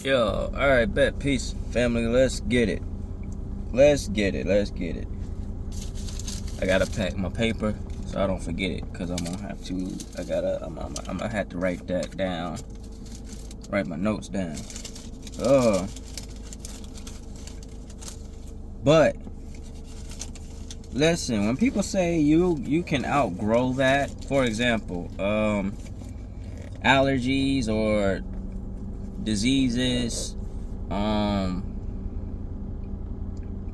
Yo, alright, bet. Peace, family. Let's get it. Let's get it. Let's get it. I gotta pack my paper so I don't forget it, because I'm gonna have to. I'm gonna have to write that down. Write my notes down. Uh, but listen, when people say you can outgrow that, for example, allergies or diseases,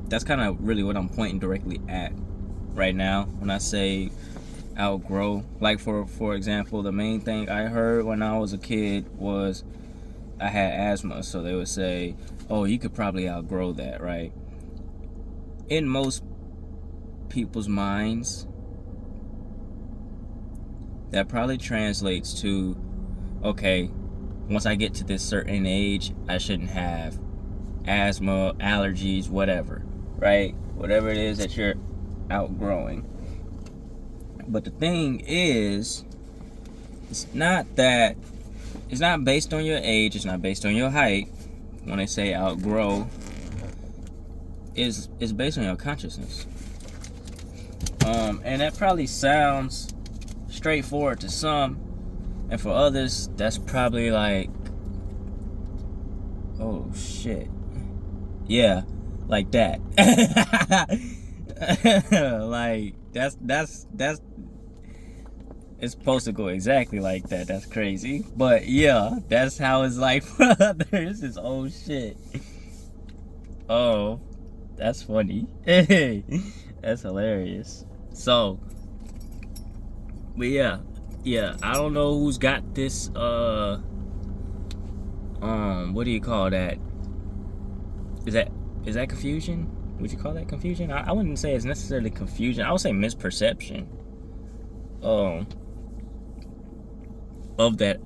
that's kind of really what I'm pointing directly at right now when I say outgrow. Like for example, the main thing I heard when I was a kid was I had asthma, so they would say, "Oh, you could probably outgrow that," right? In most people's minds, that probably translates to, okay, once I get to this certain age, I shouldn't have asthma, allergies, whatever, right? Whatever it is that you're outgrowing. But the thing is, it's not based on your age, it's not based on your height. When they say outgrow, is based on your consciousness. And that probably sounds straightforward to some, and for others, that's probably like, oh shit. Yeah, like that. Like that's it's supposed to go exactly like that. That's crazy. But yeah, that's how it's like for others. It's oh shit. Oh, that's funny. Hey, that's hilarious. So, but yeah, I don't know who's got this what do you call that? Is that confusion? Would you call that confusion? I wouldn't say it's necessarily confusion. I would say misperception. Of that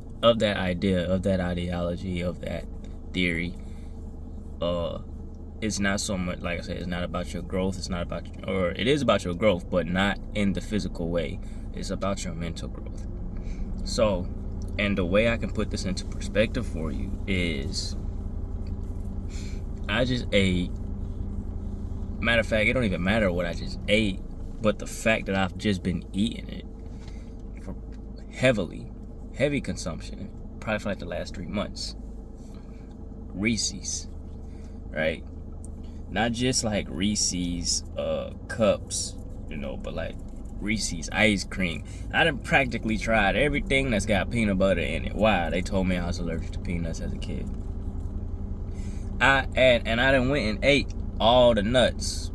idea, of that ideology, of that theory. It's not so much, like I said, it's not about your growth. It's not about, or it is about your growth, but not in the physical way. It's about your mental growth. So, and the way I can put this into perspective for you is, I just ate. Matter of fact, it don't even matter what I just ate, but the fact that I've just been eating it for heavy consumption, probably for like the last 3 months. Reese's, right? Not just like Reese's cups, but like Reese's ice cream. I done practically tried everything that's got peanut butter in it. Why? They told me I was allergic to peanuts as a kid. I done went and ate all the nuts.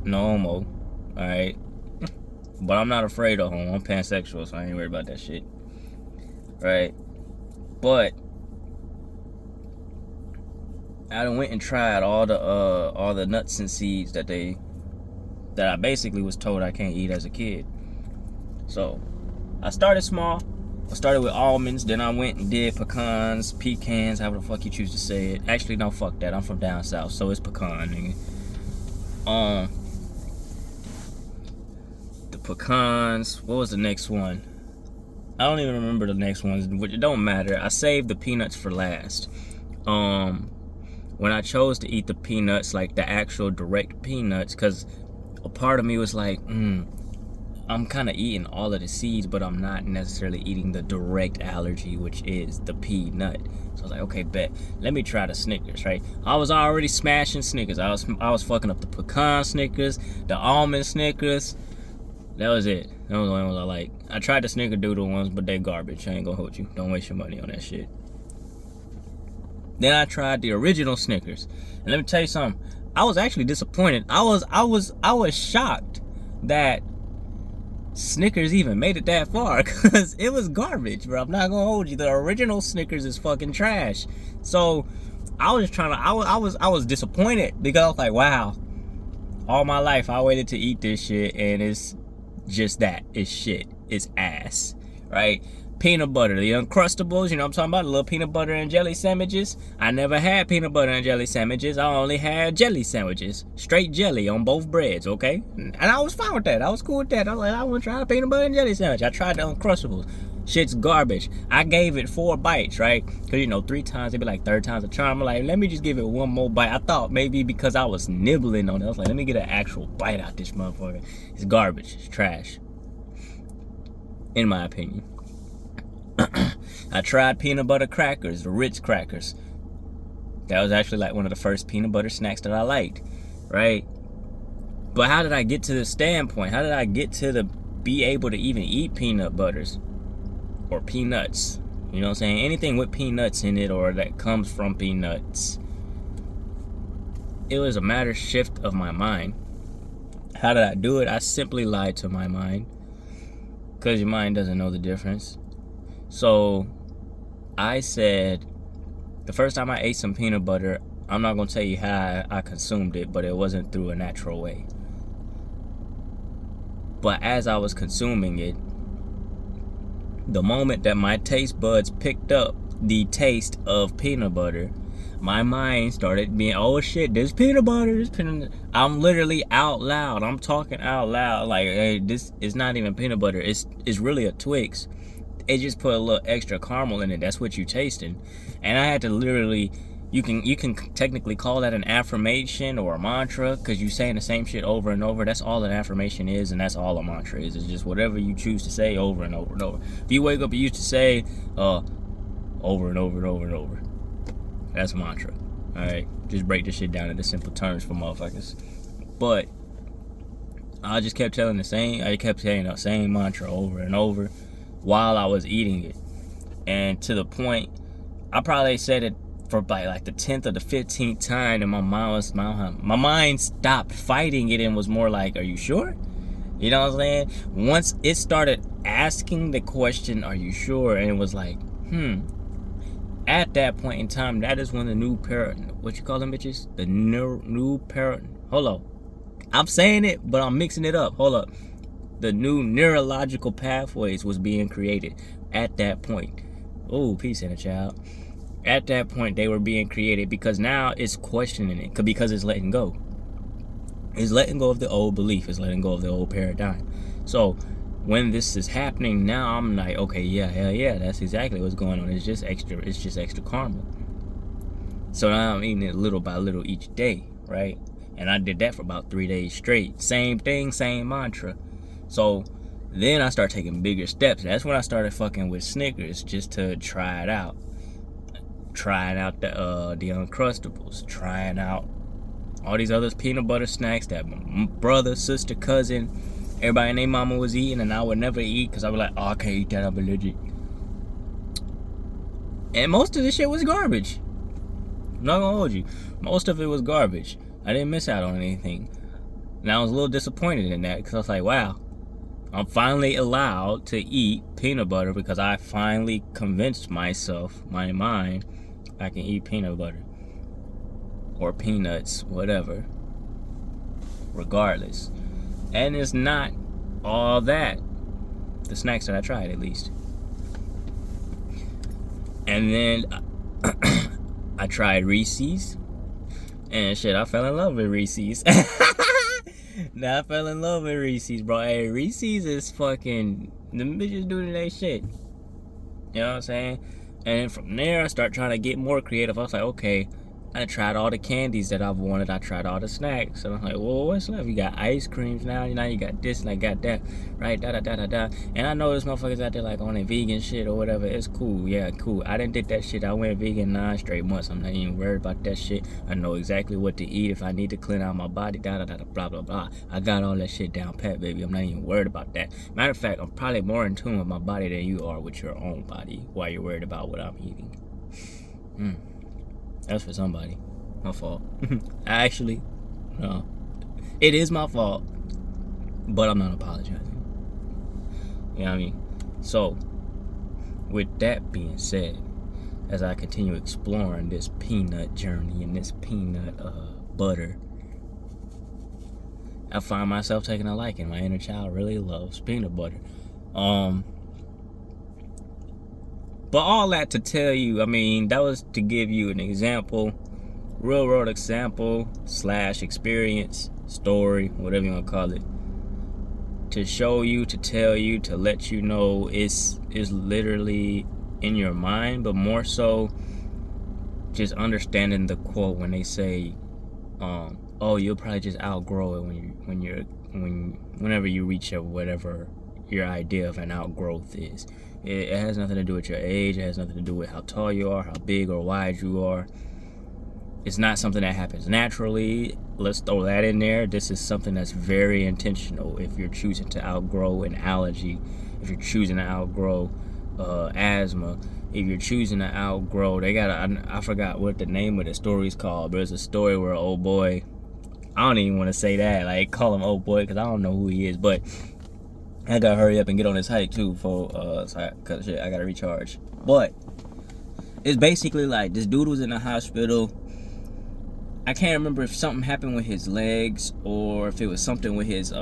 No homo, alright? But I'm not afraid of homo. I'm pansexual, so I ain't worried about that shit. Right? But I done went and tried all the nuts and seeds that I basically was told I can't eat as a kid. So I started small. I started with almonds, then I went and did pecans, however the fuck you choose to say it. Actually, no, fuck that. I'm from down south, so it's pecan, nigga. The pecans. What was the next one? I don't even remember the next ones, which it don't matter. I saved the peanuts for last. When I chose to eat the peanuts, like the actual direct peanuts, because a part of me was like, I'm kind of eating all of the seeds, but I'm not necessarily eating the direct allergy, which is the peanut. So I was like, okay, bet. Let me try the Snickers, right? I was already smashing Snickers. I was fucking up the pecan Snickers, the almond Snickers. That was it. That was the only ones I like. I tried the Snickerdoodle ones, but they garbage. I ain't gonna hold you. Don't waste your money on that shit. Then I tried the original Snickers. And let me tell you something. I was actually disappointed. I was shocked that Snickers even made it that far, because it was garbage, bro. I'm not gonna hold you. The original Snickers is fucking trash. So I was disappointed, because I was like, wow, all my life I waited to eat this shit, and it's just that. It's shit. It's ass, right? Peanut butter, the Uncrustables, you know what I'm talking about? The little peanut butter and jelly sandwiches. I never had peanut butter and jelly sandwiches. I only had jelly sandwiches. Straight jelly on both breads, okay? And I was fine with that. I was cool with that. I was like, I want to try a peanut butter and jelly sandwich. I tried the Uncrustables. Shit's garbage. I gave it 4 bites, right? Because, you know, 3 times, it'd be like third time's a charm. I'm like, let me just give it 1 more bite. I thought maybe because I was nibbling on it, I was like, let me get an actual bite out this motherfucker. It's garbage. It's trash. In my opinion. I tried peanut butter crackers, the Ritz crackers. That was actually like one of the first peanut butter snacks that I liked, right? But how did I get to this standpoint? How did I get to the be able to even eat peanut butters or peanuts? You know what I'm saying? Anything with peanuts in it or that comes from peanuts. It was a matter shift of my mind. How did I do it? I simply lied to my mind, because your mind doesn't know the difference. So I said, the first time I ate some peanut butter, I'm not going to tell you how I consumed it, but it wasn't through a natural way. But as I was consuming it, the moment that my taste buds picked up the taste of peanut butter, my mind started being, oh shit, there's peanut butter, there's peanut butter. I'm literally out loud. I'm talking out loud like, hey, this is not even peanut butter. It's really a Twix. It just put a little extra caramel in it. That's what you tasting. And I had to literally, you can technically call that an affirmation or a mantra, because you saying the same shit over and over. That's all an affirmation is, and that's all a mantra is. It's just whatever you choose to say over and over and over. If you wake up and used to say over and over and over and over, that's a mantra. Alright, just break this shit down into simple terms for motherfuckers. But I just kept telling I kept saying the same mantra over and over while I was eating it. And to the point, I probably said it for like the 10th or the 15th time, and my mind stopped fighting it and was more like, are you sure? You know what I'm saying? Once it started asking the question, are you sure? And it was like, at that point in time, that is when the new what you call them bitches? The new hold up. I'm saying it, but I'm mixing it up. Hold up. The new neurological pathways was being created at that point. Oh, peace in a child. At that point, they were being created, because now it's questioning it, because it's letting go. It's letting go of the old belief. It's letting go of the old paradigm. So when this is happening now, I'm like, okay, yeah, that's exactly what's going on. It's just extra caramel. So now I'm eating it little by little each day, right? And I did that for about 3 days straight. Same thing, same mantra. So then I started taking bigger steps. That's when I started fucking with Snickers, just to try it out. Trying out the Uncrustables, trying out all these other peanut butter snacks that my brother, sister, cousin, everybody and their mama was eating, and I would never eat because I was like, oh, I can't eat that, I'm allergic. And most of this shit was garbage. I'm not gonna hold you. Most of it was garbage. I didn't miss out on anything. And I was a little disappointed in that, because I was like, wow, I'm finally allowed to eat peanut butter, because I finally convinced myself, my mind, I can eat peanut butter or peanuts, whatever, regardless. And it's not all that. The snacks that I tried, at least. And then I tried Reese's, and shit, I fell in love with Reese's. Now I fell in love with Reese's, bro. Hey, Reese's is fucking, them bitches doing their shit. You know what I'm saying? And from there, I start trying to get more creative. I was like, okay, I tried all the candies that I've wanted. I tried all the snacks. And I'm like, well, what's left? You got ice creams now. You got this and I got that. Right? Da-da-da-da-da. And I know there's motherfuckers out there like on a vegan shit or whatever. It's cool. Yeah, cool. I didn't did that shit. I went vegan 9 straight months. I'm not even worried about that shit. I know exactly what to eat if I need to clean out my body. Da-da-da-da, blah, blah, blah. I got all that shit down pat, baby. I'm not even worried about that. Matter of fact, I'm probably more in tune with my body than you are with your own body while you're worried about what I'm eating. That's for somebody. My fault. Actually, no. It is my fault. But I'm not apologizing. You know what I mean? So, with that being said, as I continue exploring this peanut journey and this peanut butter, I find myself taking a liking. My inner child really loves peanut butter. But all that to tell you, I mean, that was to give you an example, real world example / experience, story, whatever you want to call it, to show you, to tell you, to let you know it's literally in your mind, but more so just understanding the quote when they say, oh, you'll probably just outgrow it whenever you reach whatever your idea of an outgrowth is. It has nothing to do with your age. It has nothing to do with how tall you are, how big or wide you are. It's not something that happens naturally. Let's throw that in there. This is something that's very intentional. If you're choosing to outgrow an allergy, if you're choosing to outgrow asthma, if you're choosing to outgrow, I forgot what the name of the story is called, but there's a story where an old boy, I don't even want to say that, like call him old boy because I don't know who he is, but I gotta hurry up and get on this hike too cause I gotta recharge. But it's basically like this dude was in the hospital. I can't remember if something happened with his legs or if it was something with his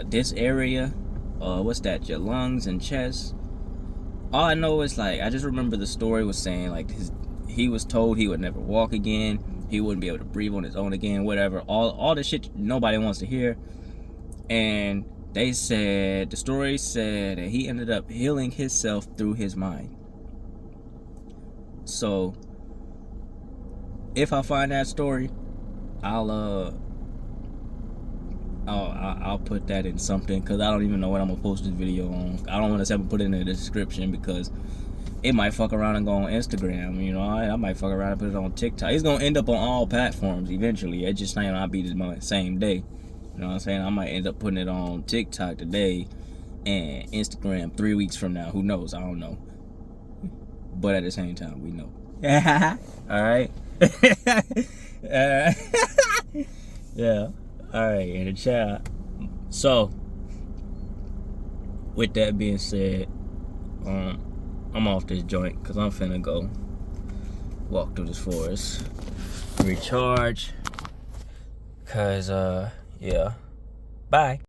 this area, what's that, your lungs and chest. All I know is, like, I just remember the story was saying, like, he was told he would never walk again, he wouldn't be able to breathe on his own again, whatever, all the shit nobody wants to hear. And the story said that he ended up healing himself through his mind. So if I find that story, I'll put that in something, because I don't even know what I'm gonna post this video on. I don't want to put it in the description because it might fuck around and go on Instagram, you know. I might fuck around and put it on TikTok. It's gonna end up on all platforms eventually. It just might not be the same day. You know what I'm saying? I might end up putting it on TikTok today and Instagram 3 weeks from now. Who knows? I don't know. But at the same time, we know. All right. Yeah. All right. In the chat. So, with that being said, I'm off this joint because I'm finna go walk through this forest, recharge, because yeah. Bye.